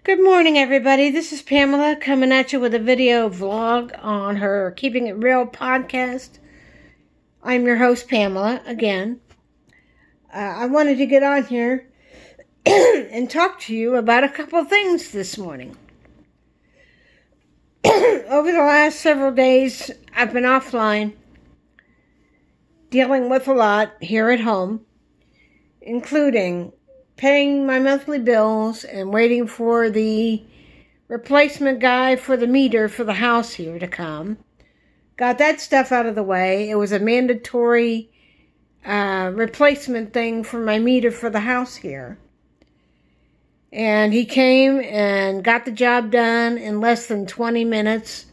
Good morning, everybody. This is Pamela coming at you with a video vlog on her Keeping It Real podcast. I'm your host, Pamela, again. I wanted to get on here and talk to you about a couple of things this morning. Over the last several days, I've been offline, dealing with a lot here at home, including paying my monthly bills and waiting for the replacement guy for the meter for the house here to come. Got that stuff out of the way. It was a mandatory replacement thing for my meter for the house here. And he came and got the job done in less than 20 minutes.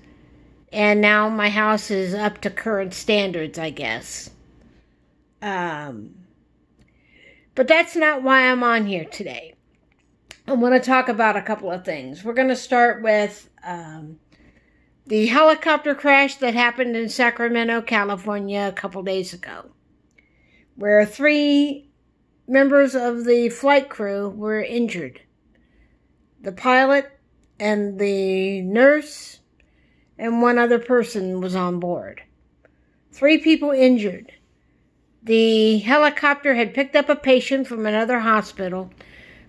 And now my house is up to current standards, I guess. But that's not why I'm on here today. I want to talk about a couple of things. We're going to start with the helicopter crash that happened in Sacramento, California a couple days ago, where 3 members of the flight crew were injured. The pilot and the nurse and 1 other person was on board. 3 people injured. The helicopter had picked up a patient from another hospital,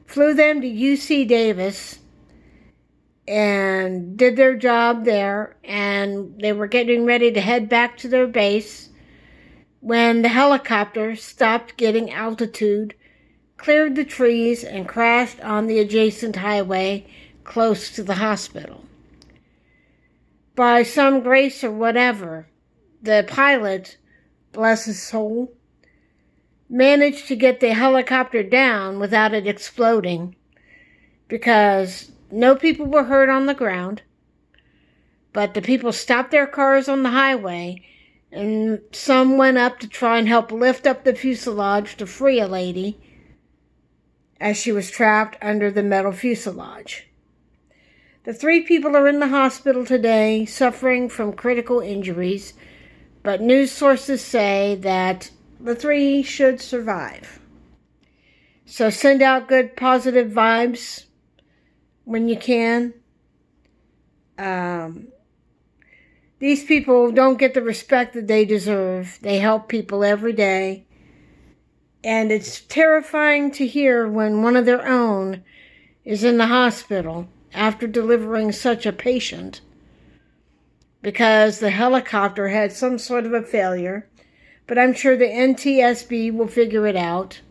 flew them to UC Davis, and did their job there, and they were getting ready to head back to their base when the helicopter stopped getting altitude, cleared the trees, and crashed on the adjacent highway close to the hospital. By some grace or whatever, the pilot, bless his soul, managed to get the helicopter down without it exploding because no people were hurt on the ground, but the people stopped their cars on the highway and some went up to try and help lift up the fuselage to free a lady as she was trapped under the metal fuselage. The 3 people are in the hospital today suffering from critical injuries, but news sources say that the 3 should survive. So send out good positive vibes when you can. These people don't get the respect that they deserve. They help people every day. And it's terrifying to hear when one of their own is in the hospital after delivering such a patient because the helicopter had some sort of a failure. But I'm sure the NTSB will figure it out.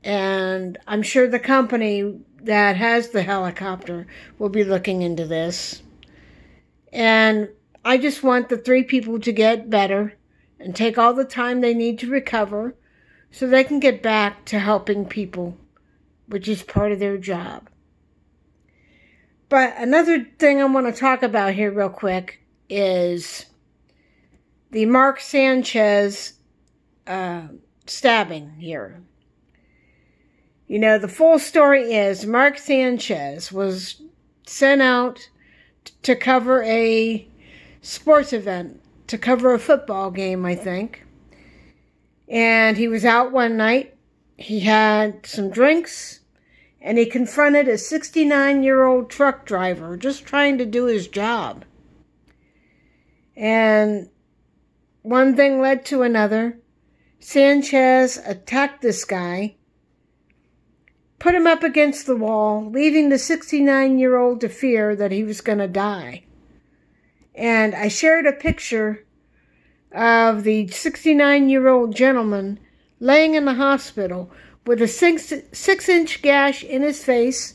And I'm sure the company that has the helicopter will be looking into this. And I just want the 3 people to get better and take all the time they need to recover so they can get back to helping people, which is part of their job. But another thing I want to talk about here real quick is the Sanchez stabbing here. You know, the full story is Sanchez was sent out to cover a sports event, to cover a football game, I think. And he was out one night. He had some drinks, and he confronted a 69-year-old truck driver just trying to do his job. And one thing led to another. Sanchez attacked this guy, put him up against the wall, leaving the 69-year-old to fear that he was going to die. And I shared a picture of the 69-year-old gentleman laying in the hospital with a 6-inch gash in his face,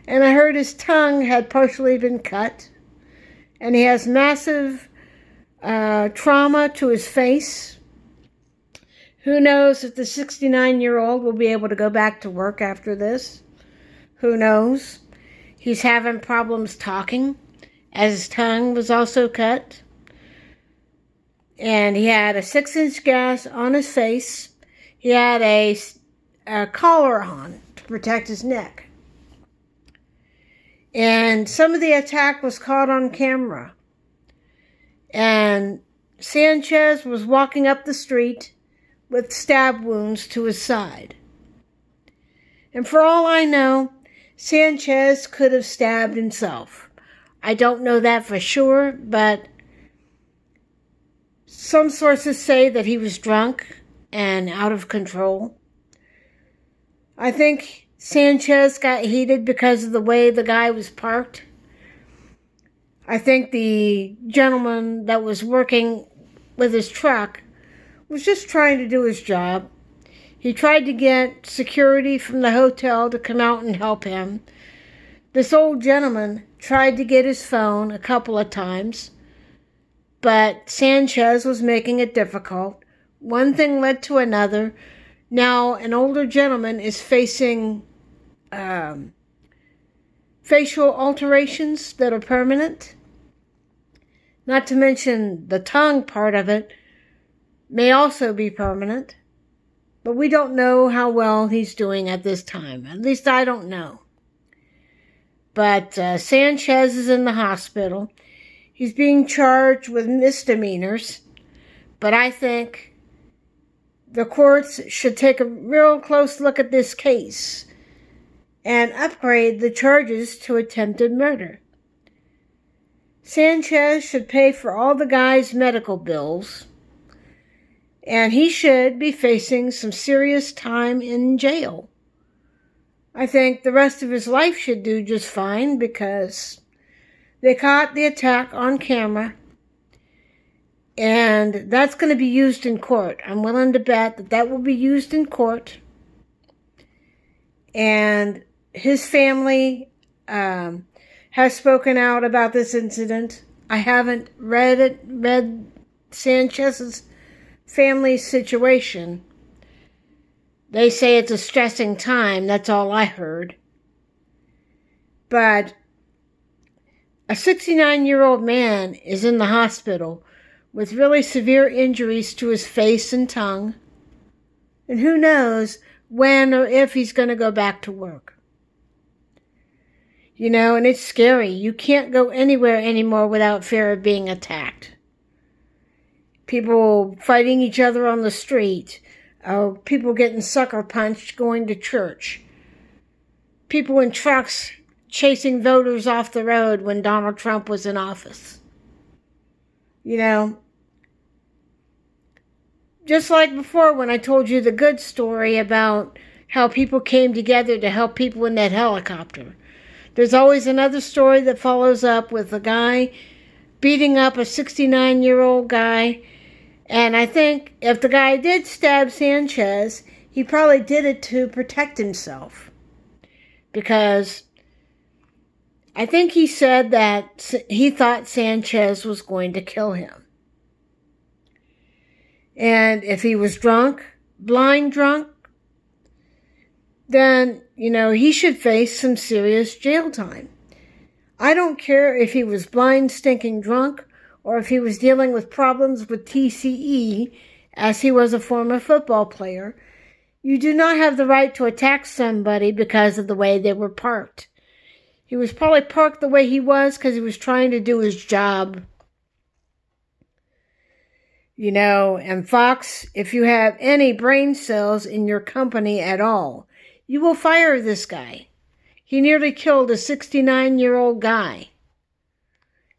and I heard his tongue had partially been cut, and he has massive trauma to his face. Who knows if the 69-year-old will be able to go back to work after this? Who knows? He's having problems talking, as his tongue was also cut. And he had a 6-inch gash on his face. He had a collar on to protect his neck. And some of the attack was caught on camera. And Sanchez was walking up the street with stab wounds to his side. And for all I know, Sanchez could have stabbed himself. I don't know that for sure, but some sources say that he was drunk and out of control. I think Sanchez got heated because of the way the guy was parked. I think the gentleman that was working with his truck was just trying to do his job. He tried to get security from the hotel to come out and help him. This old gentleman tried to get his phone a couple of times, but Sanchez was making it difficult. One thing led to another. Now an older gentleman is facing facial alterations that are permanent. Not to mention the tongue part of it may also be permanent. But we don't know how well he's doing at this time. At least I don't know. But Sanchez is in the hospital. He's being charged with misdemeanors. But I think the courts should take a real close look at this case and upgrade the charges to attempted murder. Sanchez should pay for all the guy's medical bills. And he should be facing some serious time in jail. I think the rest of his life should do just fine because they caught the attack on camera. And that's going to be used in court. I'm willing to bet that that will be used in court. And his family has spoken out about this incident. I haven't read Sanchez's family situation. They say it's a stressing time. That's all I heard. But a 69-year-old man is in the hospital with really severe injuries to his face and tongue. And who knows when or if he's going to go back to work. You know, and it's scary. You can't go anywhere anymore without fear of being attacked. People fighting each other on the street. People getting sucker punched going to church. People in trucks chasing voters off the road when Donald Trump was in office. You know, just like before when I told you the good story about how people came together to help people in that helicopter. There's always another story that follows up with a guy beating up a 69-year-old guy. And I think if the guy did stab Sanchez, he probably did it to protect himself. Because I think he said that he thought Sanchez was going to kill him. And if he was drunk, blind drunk, then, you know, he should face some serious jail time. I don't care if he was blind, stinking drunk, or if he was dealing with problems with TCE, as he was a former football player. You do not have the right to attack somebody because of the way they were parked. He was probably parked the way he was because he was trying to do his job. You know, and Fox, if you have any brain cells in your company at all, you will fire this guy. He nearly killed a 69-year-old guy.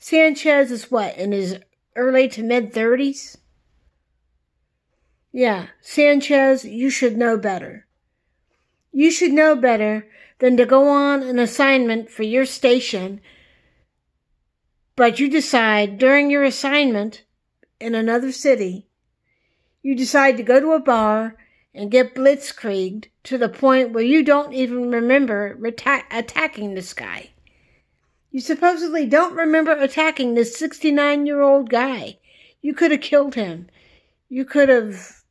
Sanchez is what, in his early to mid-30s? Yeah, Sanchez, you should know better. You should know better than to go on an assignment for your station, but you decide during your assignment in another city, you decide to go to a bar and get blitzkrieged to the point where you don't even remember attacking this guy. You supposedly don't remember attacking this 69-year-old guy. You could have killed him. You could have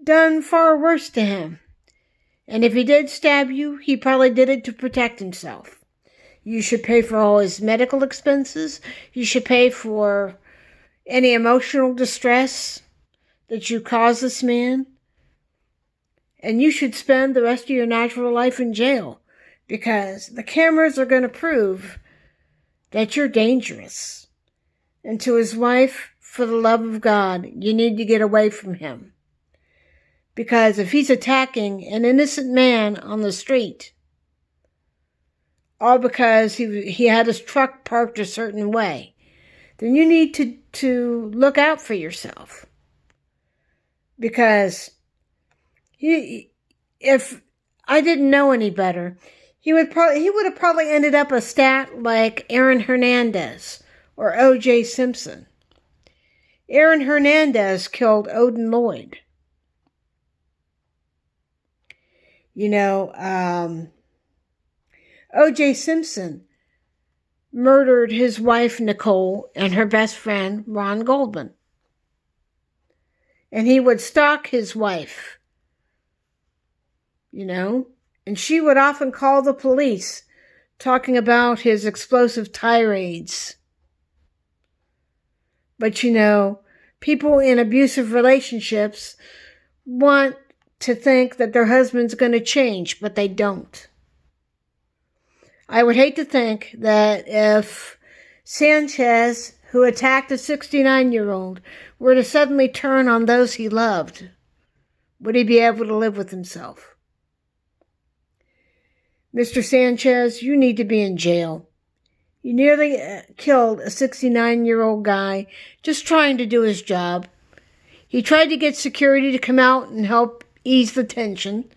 done far worse to him. And if he did stab you, he probably did it to protect himself. You should pay for all his medical expenses. You should pay for any emotional distress that you caused this man. And you should spend the rest of your natural life in jail because the cameras are going to prove that you're dangerous. And to his wife, for the love of God, you need to get away from him. Because if he's attacking an innocent man on the street, all because he had his truck parked a certain way, then you need to look out for yourself. Because if I didn't know any better, he would have probably ended up a stat like Aaron Hernandez or O.J. Simpson. Aaron Hernandez killed Odin Lloyd. O.J. Simpson murdered his wife, Nicole, and her best friend, Ron Goldman. And he would stalk his wife, and she would often call the police, talking about his explosive tirades. But people in abusive relationships want to think that their husband's going to change, but they don't. I would hate to think that if Sanchez, who attacked a 69-year-old, were to suddenly turn on those he loved, would he be able to live with himself? Mr. Sanchez, you need to be in jail. You nearly killed a 69-year-old guy just trying to do his job. He tried to get security to come out and help ease the tension.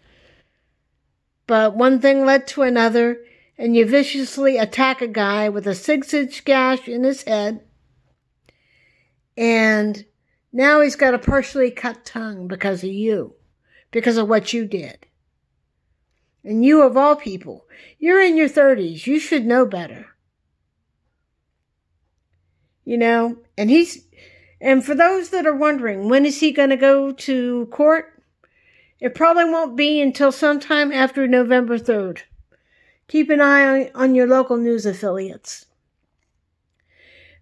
But one thing led to another, and you viciously attack a guy with a 6-inch gash in his head. And now he's got a partially cut tongue because of you, because of what you did. And you, of all people, you're in your 30s. You should know better. And for those that are wondering, when is he going to go to court? It probably won't be until sometime after November 3rd. Keep an eye on your local news affiliates.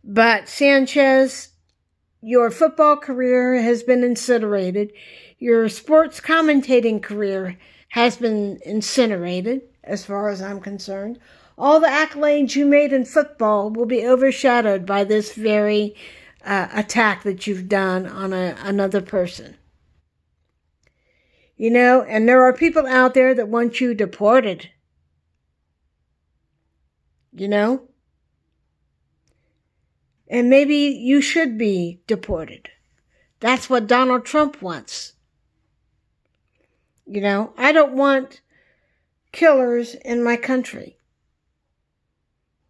But Sanchez, your football career has been incinerated. Your sports commentating career has been incinerated, as far as I'm concerned. All the accolades you made in football will be overshadowed by this very attack that you've done on another person. And there are people out there that want you deported. And maybe you should be deported. That's what Donald Trump wants. I don't want killers in my country.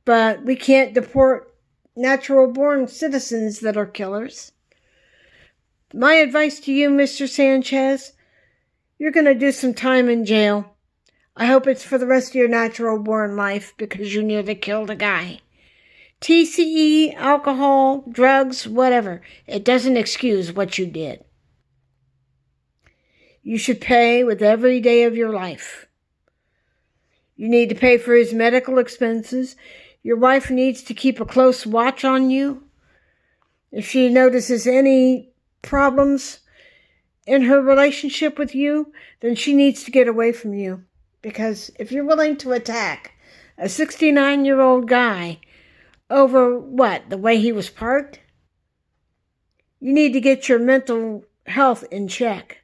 But we can't deport natural-born citizens that are killers. My advice to you, Mr. Sanchez, you're going to do some time in jail. I hope it's for the rest of your natural-born life because you nearly killed a guy. TCE, alcohol, drugs, whatever. It doesn't excuse what you did. You should pay with every day of your life. You need to pay for his medical expenses. Your wife needs to keep a close watch on you. If she notices any problems in her relationship with you, then she needs to get away from you. Because if you're willing to attack a 69-year-old guy over the way he was parked, you need to get your mental health in check.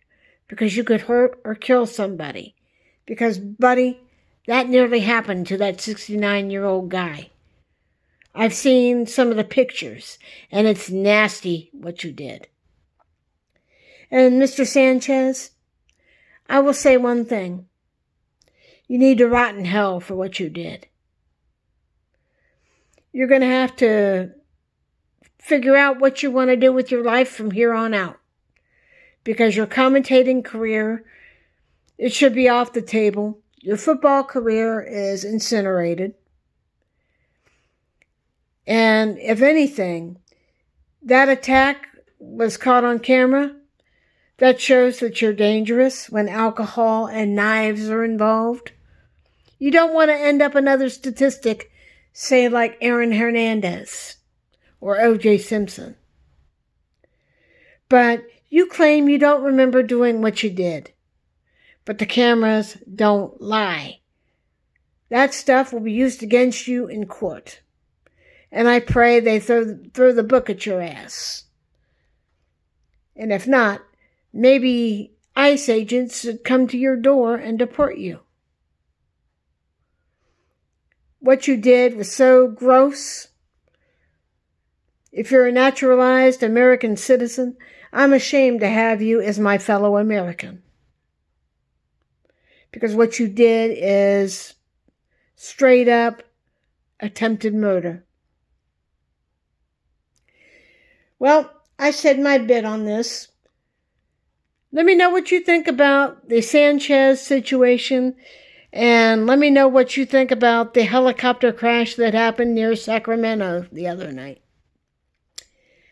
Because you could hurt or kill somebody. Because, buddy, that nearly happened to that 69-year-old guy. I've seen some of the pictures, and it's nasty what you did. And Mr. Sanchez, I will say one thing. You need to rot in hell for what you did. You're going to have to figure out what you want to do with your life from here on out. Because your commentating career, it should be off the table. Your football career is incinerated. And if anything, that attack was caught on camera. That shows that you're dangerous when alcohol and knives are involved. You don't want to end up another statistic, say like Aaron Hernandez or O.J. Simpson. But you claim you don't remember doing what you did. But the cameras don't lie. That stuff will be used against you in court. And I pray they throw the book at your ass. And if not, maybe ICE agents should come to your door and deport you. What you did was so gross. If you're a naturalized American citizen, I'm ashamed to have you as my fellow American. Because what you did is straight up attempted murder. Well, I said my bit on this. Let me know what you think about the Sanchez situation, and let me know what you think about the helicopter crash that happened near Sacramento the other night.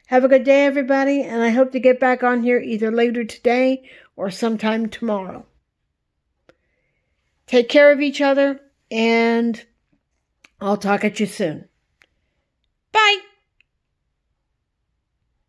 Have a good day, everybody, and I hope to get back on here either later today or sometime tomorrow. Take care of each other, and I'll talk at you soon. Bye!